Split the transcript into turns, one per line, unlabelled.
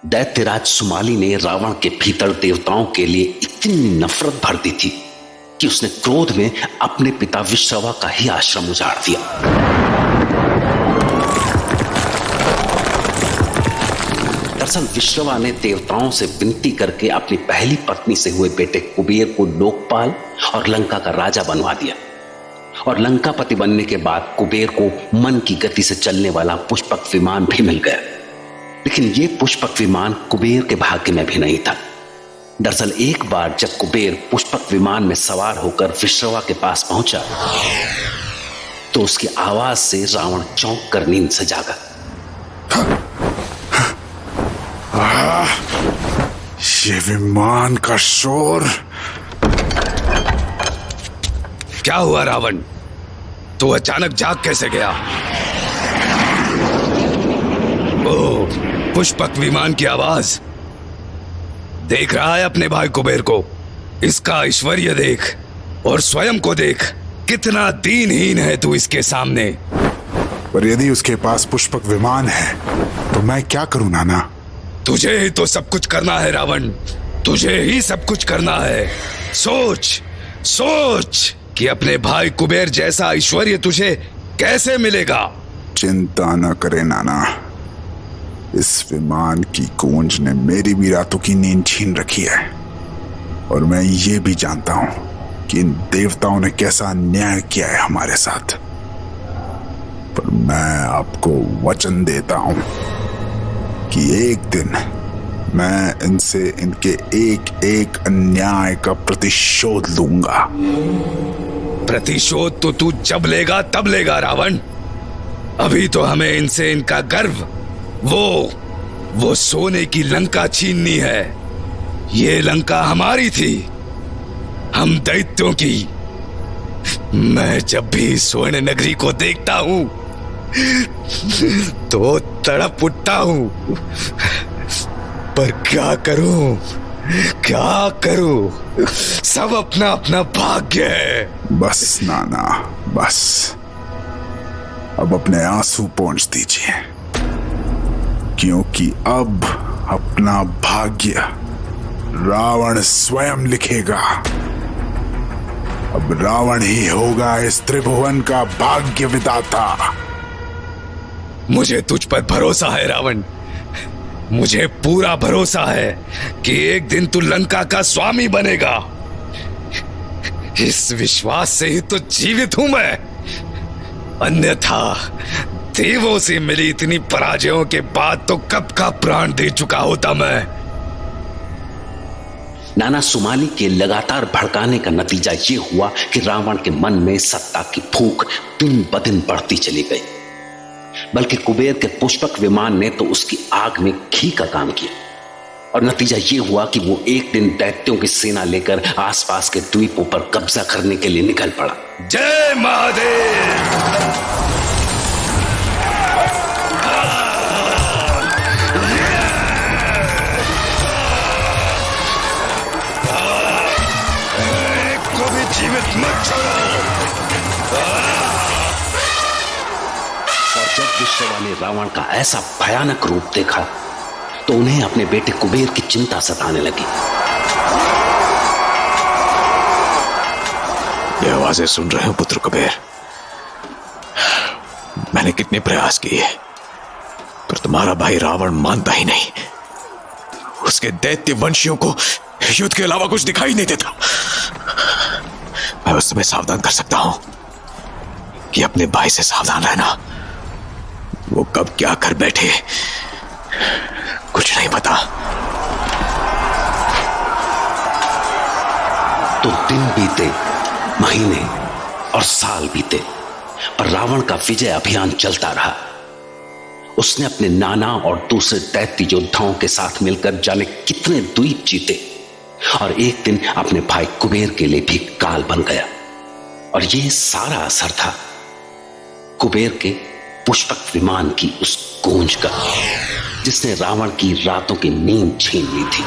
दैत्यराज सुमाली ने रावण के भीतर देवताओं के लिए इतनी नफरत भर दी थी कि उसने क्रोध में अपने पिता विश्रवा का ही आश्रम उजाड़ दिया। दरअसल विश्रवा ने देवताओं से विनती करके अपनी पहली पत्नी से हुए बेटे कुबेर को लोकपाल और लंका का राजा बनवा दिया। और लंकापति बनने के बाद कुबेर को मन की गति से चलने वाला पुष्पक विमान भी मिल गया। लेकिन यह पुष्पक विमान कुबेर के भाग्य में भी नहीं था। दरअसल एक बार जब कुबेर पुष्पक विमान में सवार होकर विश्रवा के पास पहुंचा तो उसकी आवाज से रावण चौंक कर नींद से जागा।
ये विमान का शोर।
क्या हुआ रावण, तू अचानक जाग कैसे गया? ओह, पुष्पक विमान की आवाज। देख रहा है अपने भाई कुबेर को? इसका ऐश्वर्य देख और स्वयं को देख, कितना दीनहीन है तू इसके सामने।
पर यदि उसके पास पुष्पक विमान है तो मैं क्या करूं नाना?
तुझे ही तो सब कुछ करना है रावण, तुझे ही सब कुछ करना है। सोच सोच कि अपने भाई कुबेर जैसा ऐश्वर्य तुझे कैसे मिलेगा।
चिंता न करे नाना, इस विमान की गूंज ने मेरी भी रातों की नींद छीन रखी है। और मैं ये भी जानता हूं कि इन देवताओं ने कैसा अन्याय किया है हमारे साथ। पर मैं आपको वचन देता हूं कि एक दिन मैं इनसे इनके एक एक अन्याय का प्रतिशोध लूंगा।
प्रतिशोध तो तू जब लेगा तब लेगा रावण। अभी तो हमें इनसे इनका गर्व, वो सोने की लंका छीननी है। ये लंका हमारी थी, हम दैत्यों की। मैं जब भी स्वर्ण नगरी को देखता हूं तो तड़प उठता हूं। पर क्या करूं, क्या करूं? सब अपना अपना भाग्य है।
बस नाना, बस अब अपने आंसू पोंछ दीजिए, क्योंकि अब अपना भाग्य रावण स्वयं लिखेगा। अब रावण ही होगा इस त्रिभुवन का भाग्य विधाता।
मुझे तुझ पर भरोसा है रावण, मुझे पूरा भरोसा है कि एक दिन तू लंका का स्वामी बनेगा। इस विश्वास से ही तो जीवित हूं मैं, अन्यथा देवों से मिली इतनी पराजयों के बाद तो कब का प्राण दे चुका होता मैं।
नाना सुमाली के लगातार भड़काने का नतीजा ये हुआ कि रावण के मन में सत्ता की भूख दिन ब दिन बढ़ती चली गई। बल्कि कुबेर के पुष्पक विमान ने तो उसकी आग में घी का काम किया। और नतीजा ये हुआ कि वो एक दिन दैत्यों की सेना लेकर आसपास के द्वीपों पर कब्जा करने के लिए निकल पड़ा।
जय महादेव। जीवित मत छोड़ो।
और जब विश्रवा ने रावण का ऐसा भयानक रूप देखा तो उन्हें अपने बेटे कुबेर की चिंता सताने लगी।
ये आवाजें सुन रहे हो पुत्र कुबेर? मैंने कितने प्रयास किए पर तुम्हारा भाई रावण मानता ही नहीं। उसके दैत्य वंशियों को युद्ध के अलावा कुछ दिखाई नहीं देता। मैं उस समय सावधान कर सकता हूं कि अपने भाई से सावधान रहना। वो कब क्या कर बैठे कुछ नहीं पता।
तो दिन बीते, महीने और साल बीते, पर रावण का विजय अभियान चलता रहा। उसने अपने नाना और दूसरे दैत्य योद्धाओं के साथ मिलकर जाने कितने द्वीप जीते और एक दिन अपने भाई कुबेर के लिए भी काल बन गया। और यह सारा असर था कुबेर के पुष्पक विमान की उस गूंज का, जिसने रावण की रातों की नींद छीन ली थी।